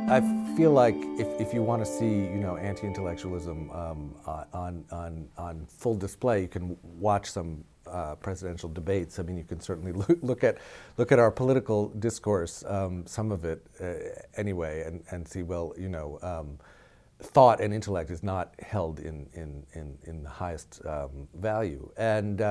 I feel like if you want to see, anti-intellectualism on full display, you can watch some presidential debates. I mean, you can certainly look at our political discourse, some of it anyway, and see, well, thought and intellect is not held in the highest value, and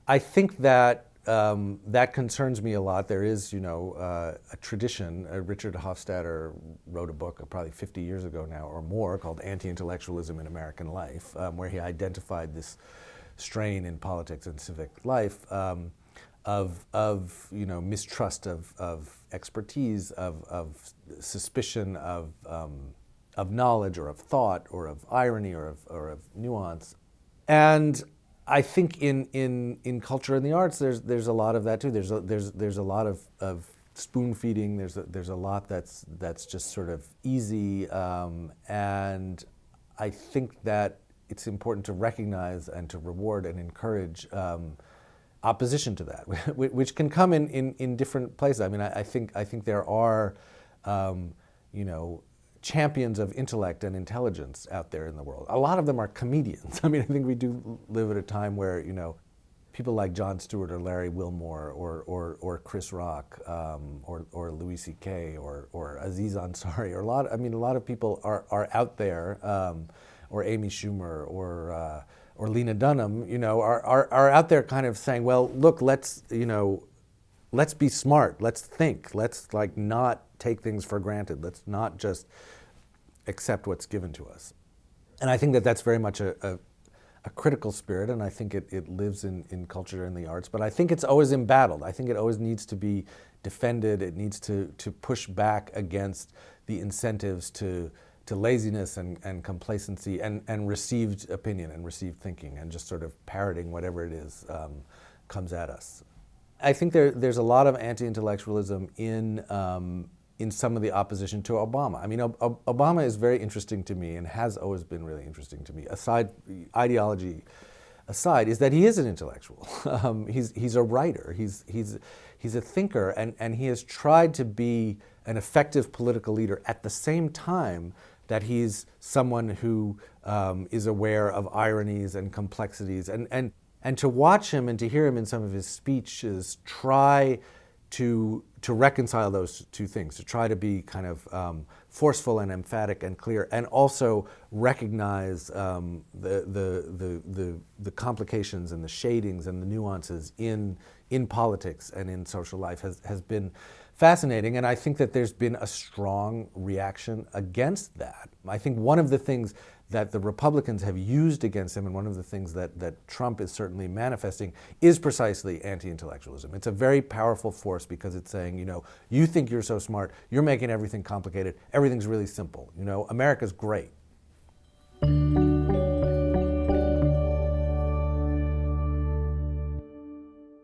I think that. That concerns me a lot. There is, a tradition. Richard Hofstadter wrote a book probably 50 years ago now or more called Anti-Intellectualism in American Life, where he identified this strain in politics and civic life of mistrust of expertise, of suspicion of knowledge or of thought or of irony or of nuance, and I think in culture and the arts, there's a lot of that too. There's a lot of spoon feeding. There's a lot that's just sort of easy, and I think that it's important to recognize and to reward and encourage opposition to that, which can come in different places. I mean, I think there are champions of intellect and intelligence out there in the world. A lot of them are comedians. I mean, I think we do live at a time where, people like Jon Stewart or Larry Wilmore or Chris Rock or Louis C.K. or Aziz Ansari or a lot of people are out there, or Amy Schumer or Lena Dunham, are out there kind of saying, well, look, let's be smart, let's think, let's not take things for granted. Let's not just accept what's given to us. And I think that that's very much a critical spirit, and I think it lives in culture and the arts, but I think it's always embattled. I think it always needs to be defended. It needs to push back against the incentives to laziness and complacency and received opinion and received thinking and just sort of parroting whatever it is comes at us. I think there's a lot of anti-intellectualism in some of the opposition to Obama. I mean, Obama is very interesting to me and has always been really interesting to me. Ideology aside, is that he is an intellectual. He's a writer. He's a thinker, and he has tried to be an effective political leader at the same time that he's someone who is aware of ironies and complexities, and to watch him and to hear him in some of his speeches try to reconcile those two things, to try to be kind of forceful and emphatic and clear, and also recognize the complications and the shadings and the nuances in politics and in social life has been fascinating. And I think that there's been a strong reaction against that. I think one of the things that the Republicans have used against him, and one of the things that Trump is certainly manifesting, is precisely anti-intellectualism. It's a very powerful force because it's saying, you think you're so smart, you're making everything complicated, everything's really simple. America's great.